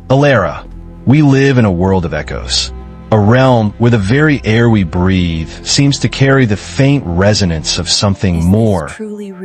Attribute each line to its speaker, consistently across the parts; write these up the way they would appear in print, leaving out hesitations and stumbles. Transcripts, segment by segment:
Speaker 1: Elara, we live in a world of echoes. A realm where the very air we breathe seems to carry the faint resonance of something more,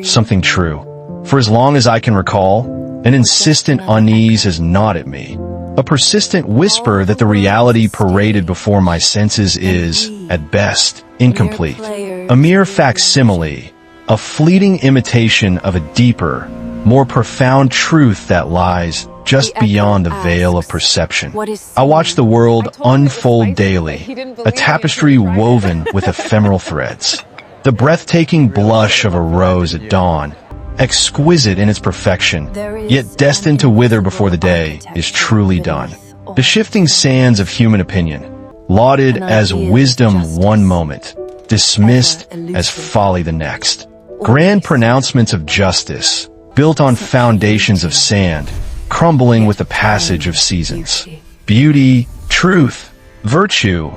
Speaker 1: something true. For as long as I can recall, an insistent unease has gnawed at me. A persistent whisper that the reality paraded before my senses is, at best, incomplete. A mere facsimile, a fleeting imitation of a deeper, more profound truth that lies just beyond the veil of perception. I watch the world unfold daily, a tapestry woven with ephemeral threads. The breathtaking blush of a rose at dawn, exquisite in its perfection, yet destined to wither before the day is truly done. The shifting sands of human opinion, lauded as wisdom one moment, dismissed as folly the next. Grand pronouncements of justice, built on foundations of sand, crumbling with the passage of seasons. Beauty, truth, virtue,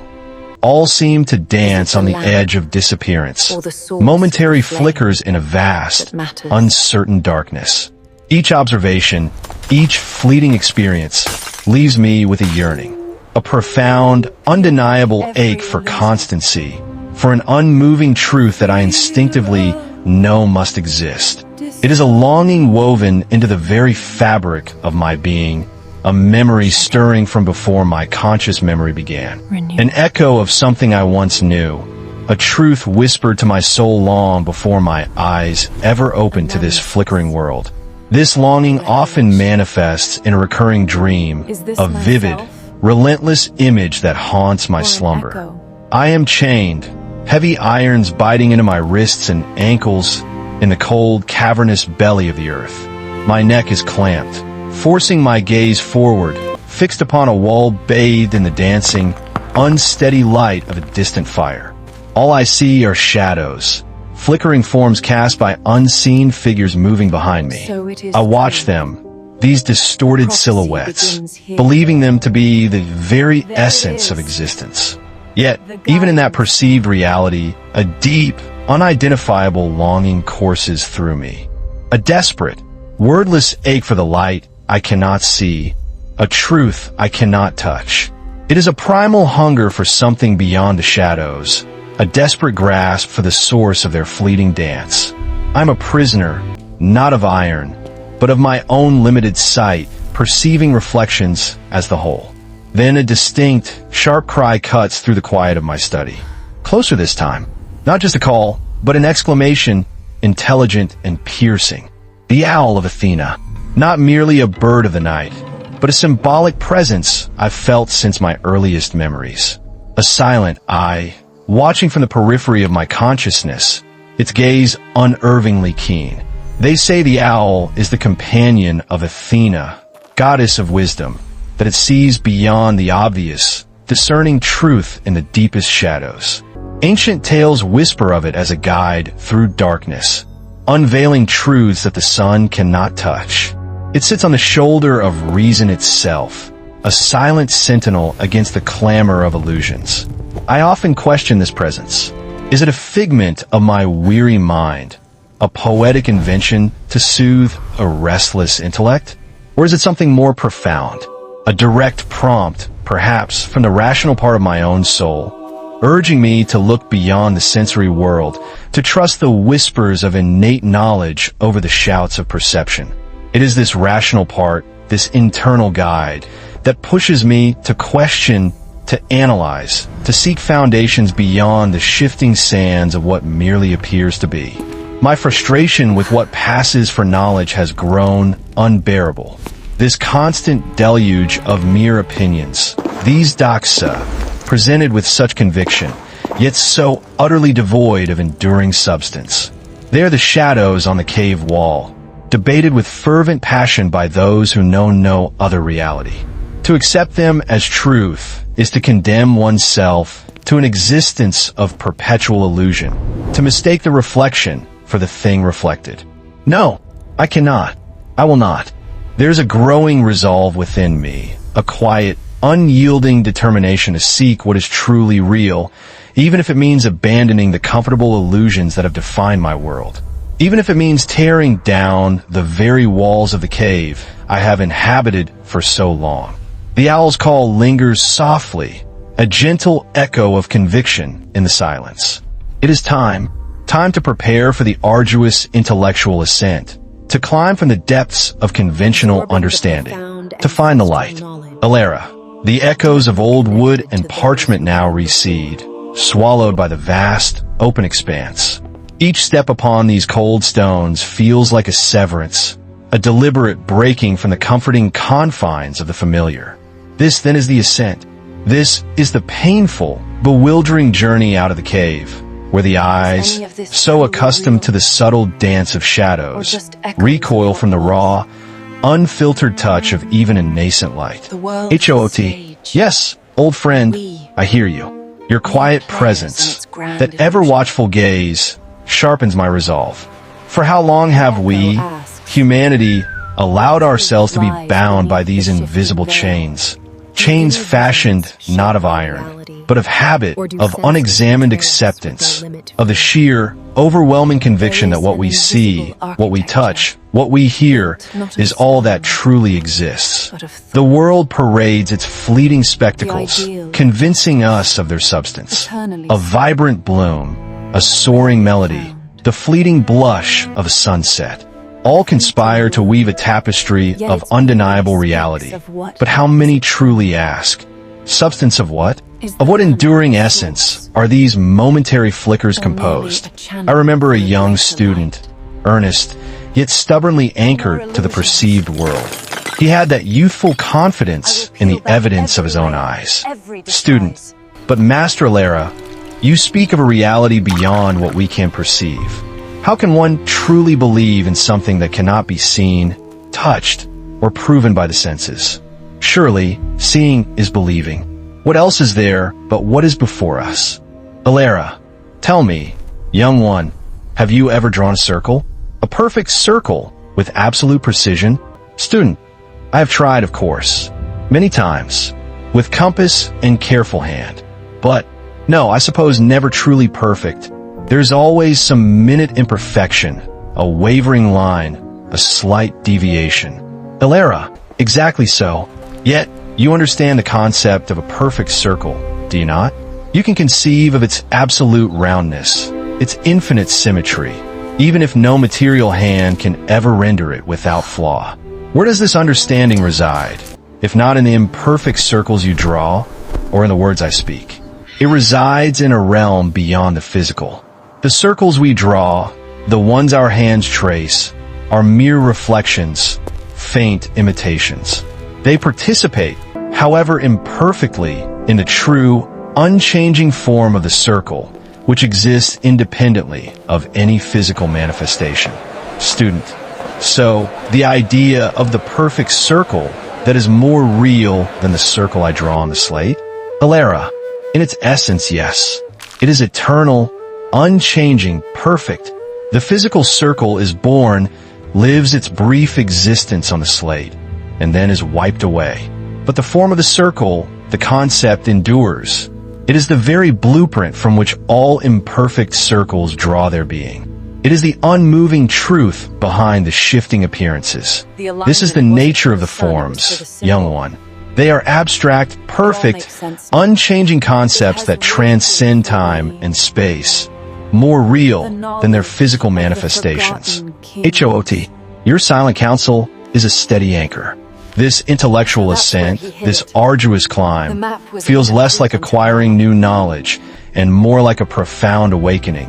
Speaker 1: all seem to dance on the edge of disappearance, momentary flickers in a vast, uncertain darkness. Each observation, each fleeting experience, leaves me with a yearning, a profound, undeniable ache for constancy, for an unmoving truth that I instinctively know must exist. It is a longing woven into the very fabric of my being, a memory stirring from before my conscious memory began. An echo of something I once knew, a truth whispered to my soul long before my eyes ever opened to this flickering world. This longing often manifests in a recurring dream, a vivid, relentless image that haunts my slumber. I am chained, heavy irons biting into my wrists and ankles in the cold, cavernous belly of the earth. My neck is clamped, forcing my gaze forward, fixed upon a wall bathed in the dancing, unsteady light of a distant fire. All I see are shadows, flickering forms cast by unseen figures moving behind me. I watch them, these distorted silhouettes, believing them to be the very essence of existence. Yet, even in that perceived reality, a deep, unidentifiable longing courses through me. A desperate, wordless ache for the light I cannot see, a truth I cannot touch. It is a primal hunger for something beyond the shadows, a desperate grasp for the source of their fleeting dance. I'm a prisoner, not of iron, but of my own limited sight, perceiving reflections as the whole. Then a distinct, sharp cry cuts through the quiet of my study. Closer this time. Not just a call, but an exclamation, intelligent and piercing. The Owl of Athena. Not merely a bird of the night, but a symbolic presence I've felt since my earliest memories. A silent eye, watching from the periphery of my consciousness, its gaze unervingly keen. They say the owl is the companion of Athena, goddess of wisdom, that it sees beyond the obvious, discerning truth in the deepest shadows. Ancient tales whisper of it as a guide through darkness, unveiling truths that the sun cannot touch. It sits on the shoulder of reason itself, a silent sentinel against the clamor of illusions. I often question this presence. Is it a figment of my weary mind, a poetic invention to soothe a restless intellect? Or is it something more profound, a direct prompt, perhaps, from the rational part of my own soul, urging me to look beyond the sensory world, to trust the whispers of innate knowledge over the shouts of perception? It is this rational part, this internal guide, that pushes me to question, to analyze, to seek foundations beyond the shifting sands of what merely appears to be. My frustration with what passes for knowledge has grown unbearable. This constant deluge of mere opinions, these doxa, presented with such conviction, yet so utterly devoid of enduring substance. They are the shadows on the cave wall, debated with fervent passion by those who know no other reality. To accept them as truth is to condemn oneself to an existence of perpetual illusion, to mistake the reflection for the thing reflected. No, I cannot. I will not. There's a growing resolve within me, a quiet, unyielding determination to seek what is truly real, even if it means abandoning the comfortable illusions that have defined my world. Even if it means tearing down the very walls of the cave I have inhabited for so long. The owl's call lingers softly, a gentle echo of conviction in the silence. It is time to prepare for the arduous intellectual ascent, to climb from the depths of conventional understanding, to find the light. Elara, the echoes of old wood and parchment now recede, swallowed by the vast, open expanse. Each step upon these cold stones feels like a severance, a deliberate breaking from the comforting confines of the familiar. This then is the ascent. This is the painful, bewildering journey out of the cave, where the eyes, so accustomed to the subtle dance of shadows, recoil from the raw, unfiltered touch of even a nascent light. HOOT. Yes, old friend, I hear you. Your quiet presence, that ever-watchful gaze, sharpens my resolve. For how long have we, humanity, allowed ourselves to be bound by these invisible chains? Chains fashioned not of iron, but of habit, of unexamined acceptance, of the sheer, overwhelming conviction that what we see, what we touch, what we hear, is all that truly exists. The world parades its fleeting spectacles, convincing us of their substance. A vibrant bloom, a soaring melody, the fleeting blush of a sunset. All conspire to weave a tapestry of undeniable reality. But how many truly ask? Substance of what? Of what enduring essence are these momentary flickers composed? I remember a young student, earnest, yet stubbornly anchored to the perceived world. He had that youthful confidence in the evidence of his own eyes. Student, but Master Elara, you speak of a reality beyond what we can perceive. How can one truly believe in something that cannot be seen, touched, or proven by the senses? Surely, seeing is believing. What else is there but what is before us? Elara, tell me, young one, have you ever drawn a circle? A perfect circle with absolute precision? Student, I have tried, of course, many times, with compass and careful hand. But, no, I suppose never truly perfect. There's always some minute imperfection, a wavering line, a slight deviation. Elara, exactly so. Yet, you understand the concept of a perfect circle, do you not? You can conceive of its absolute roundness, its infinite symmetry, even if no material hand can ever render it without flaw. Where does this understanding reside, if not in the imperfect circles you draw, or in the words I speak? It resides in a realm beyond the physical. The circles we draw, the ones our hands trace, are mere reflections, faint imitations. They participate, however imperfectly, in the true, unchanging form of the circle, which exists independently of any physical manifestation. Student, so the idea of the perfect circle that is more real than the circle I draw on the slate? Elara, in its essence, yes. It is eternal, unchanging, perfect. The physical circle is born, lives its brief existence on the slate, and then is wiped away. But the form of the circle, the concept, endures. It is the very blueprint from which all imperfect circles draw their being. It is the unmoving truth behind the shifting appearances. This is the nature of the forms, young one. They are abstract, perfect, unchanging concepts that transcend time and space, more real than their physical manifestations. HOOT, your silent counsel is a steady anchor. This intellectual ascent, this arduous climb, feels less like acquiring new knowledge and more like a profound awakening,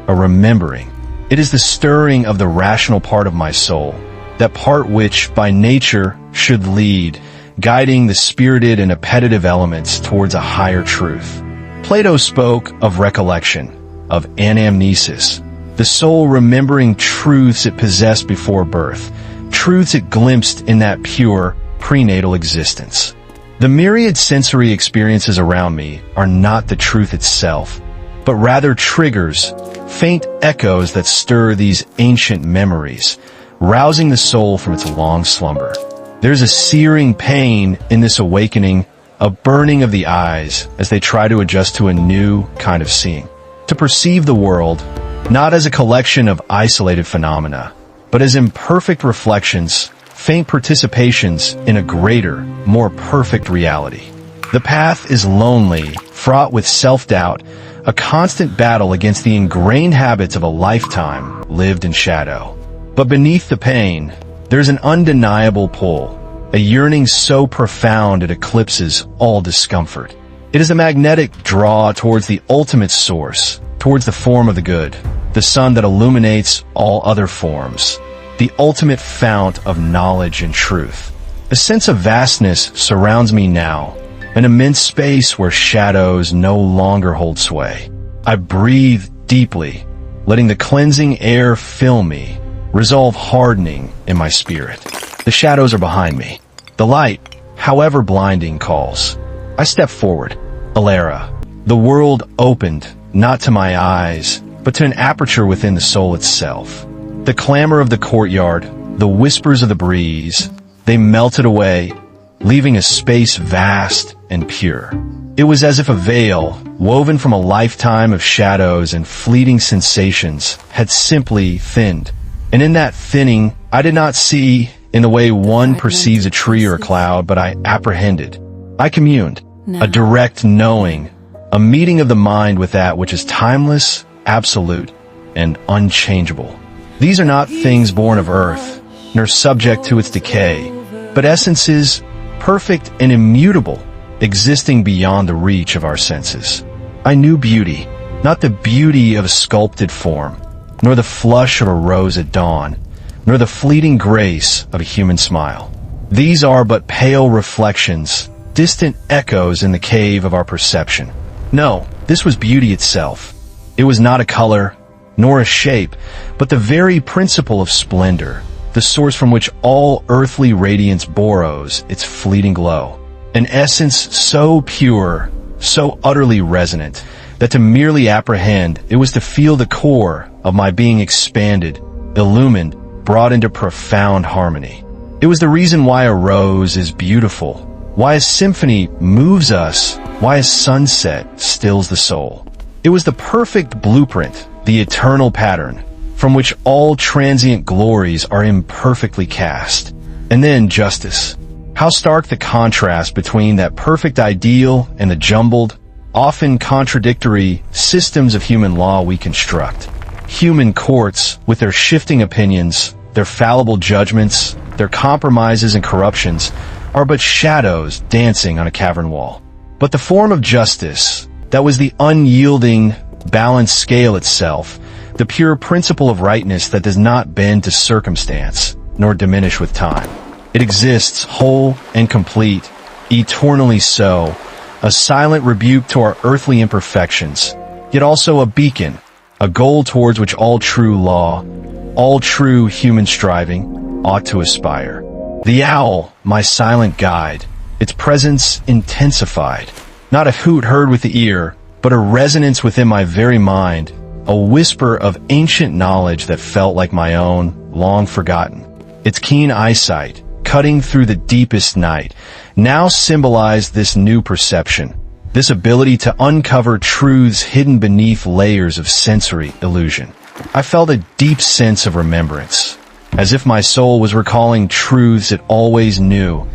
Speaker 1: a remembering. It is the stirring of the rational part of my soul, that part which, by nature, should lead, guiding the spirited and appetitive elements towards a higher truth. Plato spoke of recollection, of anamnesis, the soul remembering truths it possessed before birth, truths it glimpsed in that pure, prenatal existence. The myriad sensory experiences around me are not the truth itself, but rather triggers, faint echoes that stir these ancient memories, rousing the soul from its long slumber. There's a searing pain in this awakening, a burning of the eyes as they try to adjust to a new kind of seeing, to perceive the world not as a collection of isolated phenomena, but as imperfect reflections, faint participations in a greater, more perfect reality. The path is lonely, fraught with self-doubt, a constant battle against the ingrained habits of a lifetime lived in shadow. But beneath the pain, there's an undeniable pull, a yearning so profound it eclipses all discomfort. It is a magnetic draw towards the ultimate source, towards the form of the good, the sun that illuminates all other forms, the ultimate fount of knowledge and truth. A sense of vastness surrounds me now, an immense space where shadows no longer hold sway. I breathe deeply, letting the cleansing air fill me, resolve hardening in my spirit. The shadows are behind me. The light, however blinding, calls. I step forward. Elara. The world opened, not to my eyes, but to an aperture within the soul itself. The clamor of the courtyard, the whispers of the breeze, they melted away, leaving a space vast and pure. It was as if a veil, woven from a lifetime of shadows and fleeting sensations, had simply thinned. And in that thinning, I did not see in the way one perceives a tree or a cloud, but I apprehended. I communed, a direct knowing, a meeting of the mind with that which is timeless, absolute, and unchangeable. These are not things born of earth, nor subject to its decay, but essences, perfect and immutable, existing beyond the reach of our senses. I knew beauty, not the beauty of a sculpted form, nor the flush of a rose at dawn, nor the fleeting grace of a human smile. These are but pale reflections, distant echoes in the cave of our perception. No, this was beauty itself. It was not a color, nor a shape, but the very principle of splendor, the source from which all earthly radiance borrows its fleeting glow. An essence so pure, so utterly resonant, that to merely apprehend it was to feel the core of my being expanded, illumined, brought into profound harmony. It was the reason why a rose is beautiful, why a symphony moves us, why a sunset stills the soul. It was the perfect blueprint, the eternal pattern, from which all transient glories are imperfectly cast. And then justice. How stark the contrast between that perfect ideal and the jumbled, often contradictory systems of human law we construct. Human courts, with their shifting opinions, their fallible judgments, their compromises and corruptions, are but shadows dancing on a cavern wall. But the form of justice, that was the unyielding, balanced scale itself, the pure principle of rightness that does not bend to circumstance, nor diminish with time. It exists whole and complete, eternally so, a silent rebuke to our earthly imperfections, yet also a beacon, a goal towards which all true law, all true human striving, ought to aspire. The owl, my silent guide, its presence intensified, not a hoot heard with the ear, but a resonance within my very mind, a whisper of ancient knowledge that felt like my own, long forgotten. Its keen eyesight, cutting through the deepest night, now symbolized this new perception, this ability to uncover truths hidden beneath layers of sensory illusion. I felt a deep sense of remembrance, as if my soul was recalling truths it always knew,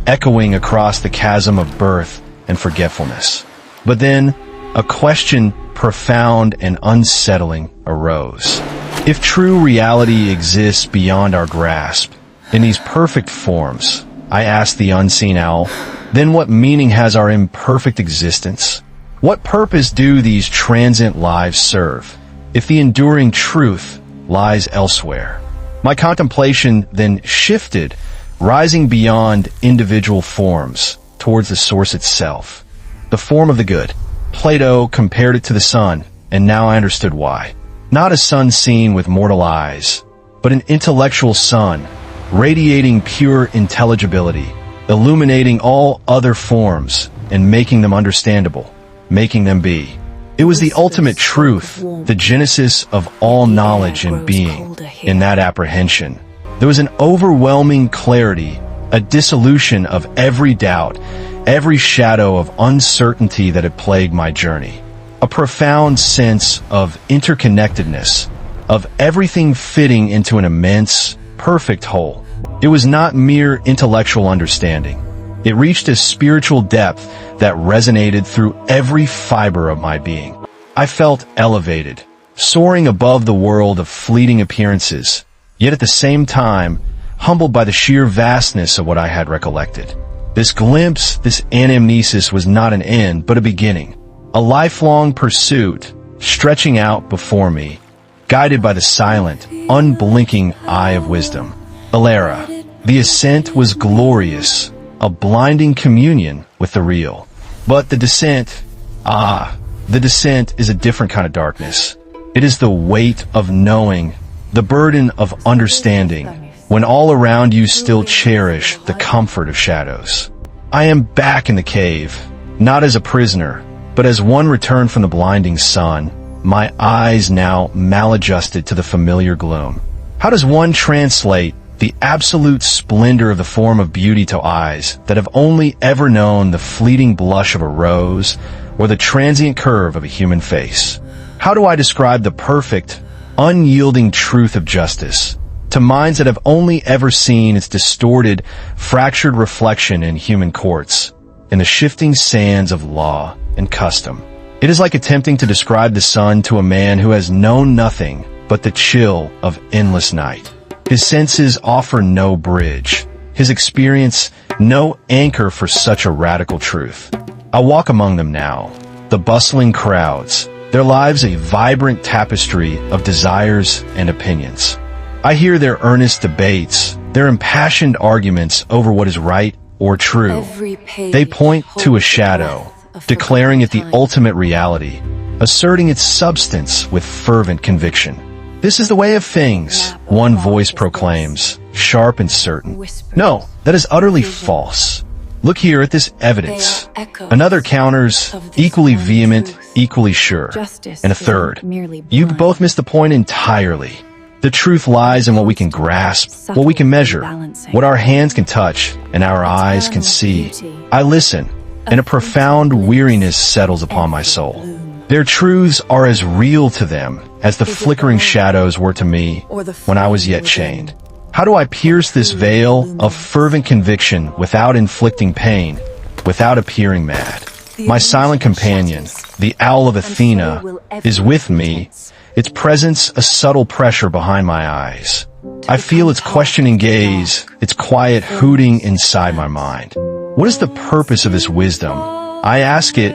Speaker 1: echoing across the chasm of birth and forgetfulness. But then, a question profound and unsettling arose. If true reality exists beyond our grasp, in these perfect forms, I asked the unseen owl, then what meaning has our imperfect existence? What purpose do these transient lives serve, if the enduring truth lies elsewhere? My contemplation then shifted, rising beyond individual forms, towards the source itself, the form of the good. Plato compared it to the sun, and now I understood why. Not a sun seen with mortal eyes, but an intellectual sun, radiating pure intelligibility, illuminating all other forms, and making them understandable, making them be. It was the ultimate truth, the genesis of all knowledge and being. In that apprehension, there was an overwhelming clarity, a dissolution of every doubt, every shadow of uncertainty that had plagued my journey. A profound sense of interconnectedness, of everything fitting into an immense, perfect whole. It was not mere intellectual understanding. It reached a spiritual depth that resonated through every fiber of my being. I felt elevated, soaring above the world of fleeting appearances, yet at the same time, humbled by the sheer vastness of what I had recollected. This glimpse, this anamnesis was not an end, but a beginning. A lifelong pursuit, stretching out before me, guided by the silent, unblinking eye of wisdom. Elara. The ascent was glorious, a blinding communion with the real. But the descent is a different kind of darkness. It is the weight of knowing, the burden of understanding, when all around you still cherish the comfort of shadows. I am back in the cave, not as a prisoner, but as one returned from the blinding sun, my eyes now maladjusted to the familiar gloom. How does one translate the absolute splendor of the form of beauty to eyes that have only ever known the fleeting blush of a rose or the transient curve of a human face? How do I describe the perfect, unyielding truth of justice to minds that have only ever seen its distorted, fractured reflection in human courts, in the shifting sands of law and custom? It is like attempting to describe the sun to a man who has known nothing but the chill of endless night. His senses offer no bridge, his experience no anchor for such a radical truth. I walk among them now, the bustling crowds, their lives a vibrant tapestry of desires and opinions. I hear their earnest debates, their impassioned arguments over what is right or true. They point to a shadow, declaring it the ultimate reality, asserting its substance with fervent conviction. This is the way of things, one voice proclaims, sharp and certain. No, that is utterly false. Look here at this evidence. Another counters, equally vehement, equally sure. And a third. You both miss the point entirely. The truth lies in what we can grasp, what we can measure, what our hands can touch, and our eyes can see. I listen, and a profound weariness settles upon my soul. Their truths are as real to them as the flickering shadows were to me when I was yet chained. How do I pierce this veil of fervent conviction without inflicting pain, without appearing mad? My silent companion, the Owl of Athena, is with me, its presence a subtle pressure behind my eyes. I feel its questioning gaze, its quiet hooting inside my mind. What is the purpose of this wisdom? I ask it,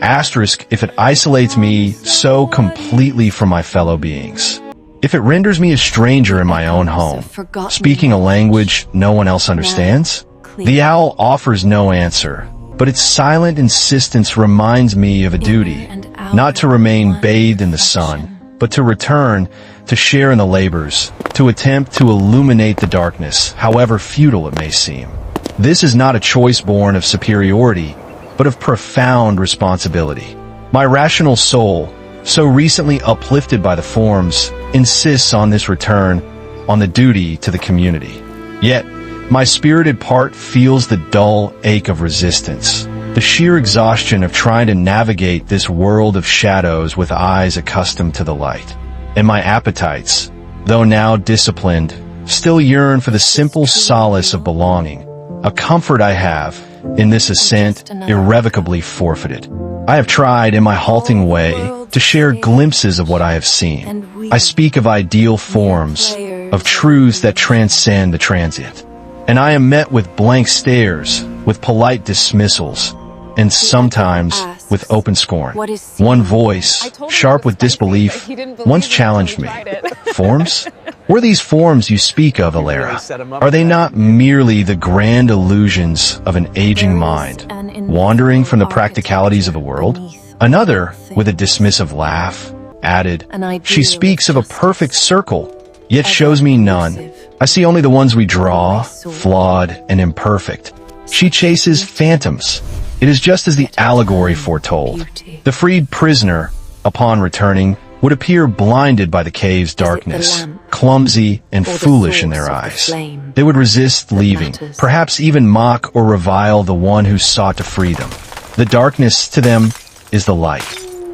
Speaker 1: asterisk, if it isolates me so completely from my fellow beings. If it renders me a stranger in my own home, speaking a language no one else understands? The owl offers no answer, but its silent insistence reminds me of a duty, not to remain bathed in the sun, but to return, to share in the labors, to attempt to illuminate the darkness, however futile it may seem. This is not a choice born of superiority, but of profound responsibility. My rational soul, so recently uplifted by the forms, insists on this return, on the duty to the community. Yet, my spirited part feels the dull ache of resistance, the sheer exhaustion of trying to navigate this world of shadows with eyes accustomed to the light. And my appetites, though now disciplined, still yearn for the simple solace of belonging, a comfort I have, in this ascent, irrevocably forfeited. I have tried, in my halting way, to share glimpses of what I have seen. I speak of ideal forms, of truths that transcend the transient. And I am met with blank stares, with polite dismissals, and sometimes with open scorn. One voice, sharp with disbelief, once challenged me. Forms? Were these forms you speak of, Elara? Are they not merely the grand illusions of an aging mind, wandering from the practicalities of the world? Another, with a dismissive laugh, added, she speaks of a perfect circle, yet shows me none. I see only the ones we draw, flawed and imperfect. She chases phantoms. It is just as the allegory foretold. The freed prisoner, upon returning, would appear blinded by the cave's darkness, clumsy and foolish in their eyes. They would resist leaving, perhaps even mock or revile the one who sought to free them. The darkness to them is the light.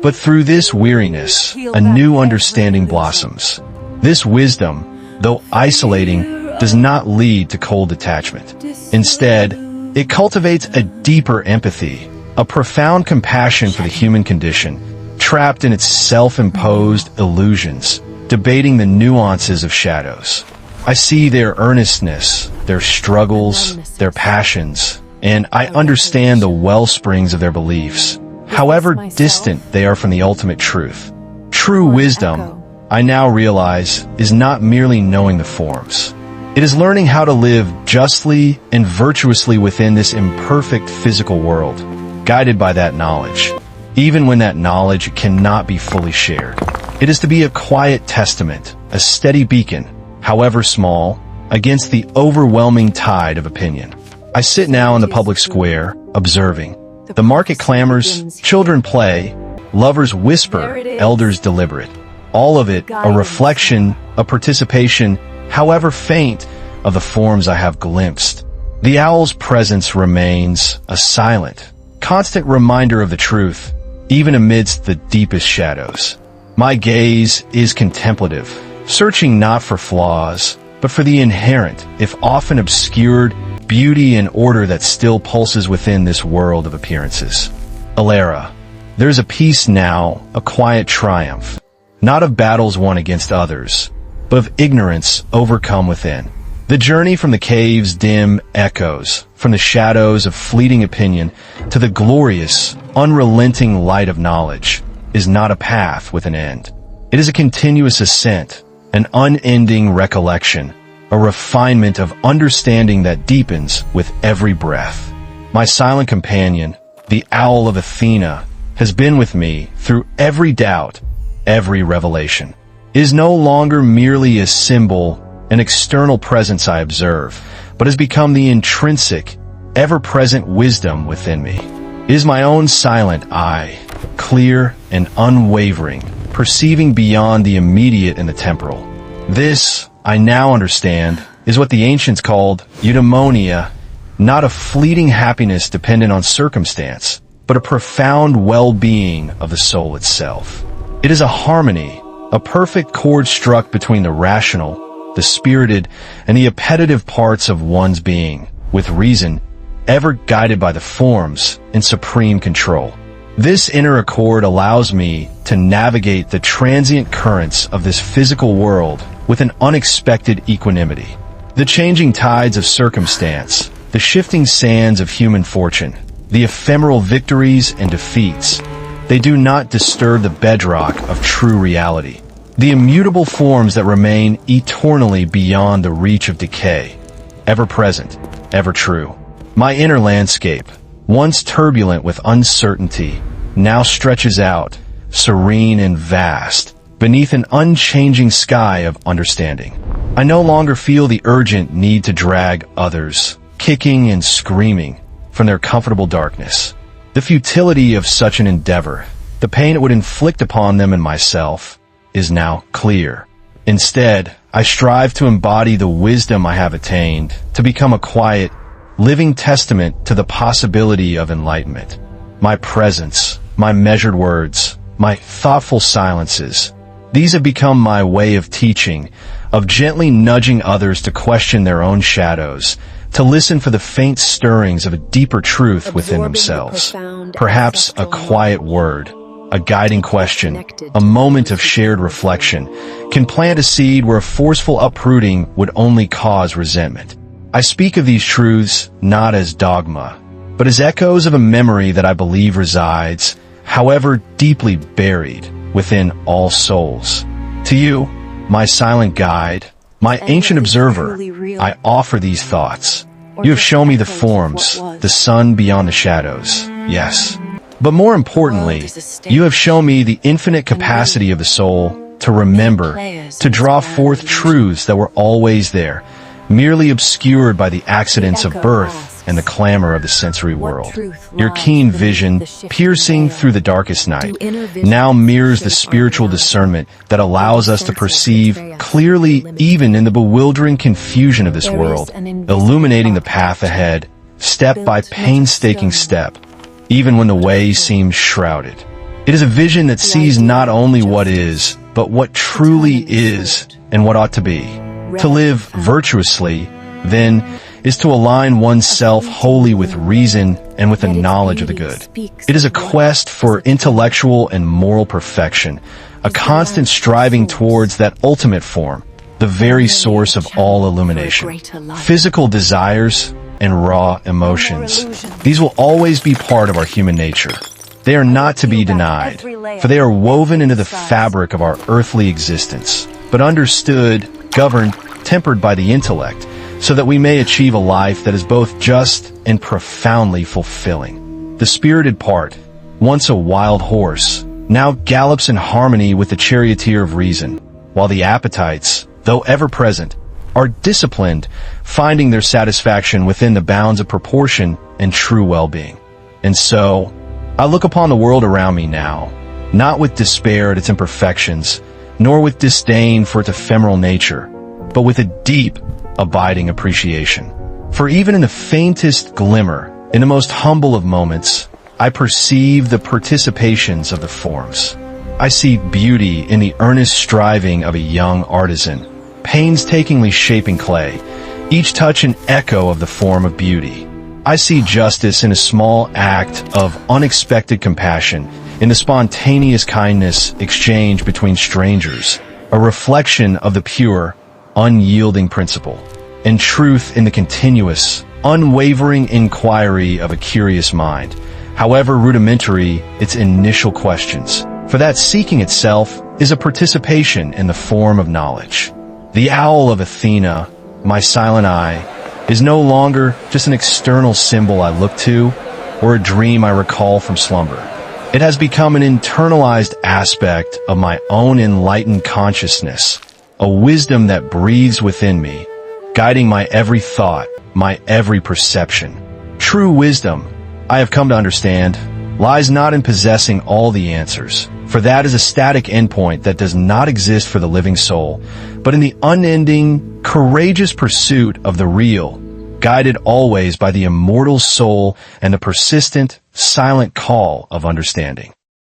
Speaker 1: But through this weariness, a new understanding blossoms. This wisdom, though isolating, does not lead to cold detachment. Instead, It cultivates a deeper empathy, a profound compassion for the human condition, trapped in its self-imposed illusions, debating the nuances of shadows. I see their earnestness, their struggles, their passions, and I understand the wellsprings of their beliefs, however distant they are from the ultimate truth. True wisdom, I now realize, is not merely knowing the forms. It is learning how to live justly and virtuously within this imperfect physical world, guided by that knowledge, even when that knowledge cannot be fully shared. It is to be a quiet testament, a steady beacon, however small, against the overwhelming tide of opinion. I sit now in the public square, observing. The market clamors, children play, lovers whisper, elders deliberate. All of it a reflection, a participation, however faint, of the forms I have glimpsed. The owl's presence remains a silent, constant reminder of the truth, even amidst the deepest shadows. My gaze is contemplative, searching not for flaws, but for the inherent, if often obscured, beauty and order that still pulses within this world of appearances. Elara. There's a peace now, a quiet triumph, not of battles won against others, but of ignorance overcome within. The journey from the cave's dim echoes, from the shadows of fleeting opinion, to the glorious, unrelenting light of knowledge, is not a path with an end. It is a continuous ascent, an unending recollection, a refinement of understanding that deepens with every breath. My silent companion, the Owl of Athena, has been with me through every doubt, every revelation. It is no longer merely a symbol, an external presence I observe, but has become the intrinsic, ever-present wisdom within me. It is my own silent eye, clear and unwavering, perceiving beyond the immediate and the temporal. This, I now understand, is what the ancients called eudaimonia, not a fleeting happiness dependent on circumstance, but a profound well-being of the soul itself. It is a harmony, a perfect chord struck between the rational, the spirited, and the appetitive parts of one's being, with reason, ever guided by the forms, in supreme control. This inner accord allows me to navigate the transient currents of this physical world with an unexpected equanimity. The changing tides of circumstance, the shifting sands of human fortune, the ephemeral victories and defeats, they do not disturb the bedrock of true reality. The immutable forms that remain eternally beyond the reach of decay, ever present, ever true. My inner landscape, once turbulent with uncertainty, now stretches out, serene and vast, beneath an unchanging sky of understanding. I no longer feel the urgent need to drag others, kicking and screaming, from their comfortable darkness. The futility of such an endeavor, the pain it would inflict upon them and myself, is now clear. Instead, I strive to embody the wisdom I have attained, to become a quiet, living testament to the possibility of enlightenment. My presence, my measured words, my thoughtful silences, these have become my way of teaching, of gently nudging others to question their own shadows, to listen for the faint stirrings of a deeper truth within themselves. Perhaps a quiet word, a guiding question, a moment of shared reflection, can plant a seed where a forceful uprooting would only cause resentment. I speak of these truths not as dogma, but as echoes of a memory that I believe resides, however deeply buried, within all souls. To you, my silent guide, my ancient observer, I offer these thoughts. You have shown me the forms, the sun beyond the shadows, yes. But more importantly, you have shown me the infinite capacity of the soul to remember, to draw forth truths that were always there, merely obscured by the accidents of birth and the clamor of the sensory world. Your keen vision, piercing through the darkest night, now mirrors the spiritual discernment that allows us to perceive clearly even in the bewildering confusion of this world, illuminating the path ahead, step by painstaking step, even when the way seems shrouded. It is a vision that sees not only what is, but what truly is and what ought to be. To live virtuously, then, is to align oneself wholly with reason and with the knowledge of the good. It is a quest for intellectual and moral perfection, a constant striving towards that ultimate form, the very source of all illumination. Physical desires and raw emotions, these will always be part of our human nature. They are not to be denied, for they are woven into the fabric of our earthly existence, but understood, governed, tempered by the intellect, so that we may achieve a life that is both just and profoundly fulfilling. The spirited part, once a wild horse, now gallops in harmony with the charioteer of reason, while the appetites, though ever present, are disciplined, finding their satisfaction within the bounds of proportion and true well-being. And so, I look upon the world around me now, not with despair at its imperfections, nor with disdain for its ephemeral nature, but with a deep, abiding appreciation. For even in the faintest glimmer, in the most humble of moments, I perceive the participations of the forms. I see beauty in the earnest striving of a young artisan, painstakingly shaping clay, each touch an echo of the form of beauty. I see justice in a small act of unexpected compassion, in the spontaneous kindness exchanged between strangers, a reflection of the pure, unyielding principle, and truth in the continuous, unwavering inquiry of a curious mind, however rudimentary its initial questions, for that seeking itself is a participation in the form of knowledge. The Owl of Athena, my silent eye, is no longer just an external symbol I look to, or a dream I recall from slumber. It has become an internalized aspect of my own enlightened consciousness, a wisdom that breathes within me, guiding my every thought, my every perception. True wisdom, I have come to understand, lies not in possessing all the answers, for that is a static endpoint that does not exist for the living soul, but in the unending, courageous pursuit of the real, guided always by the immortal soul and the persistent, silent call of understanding.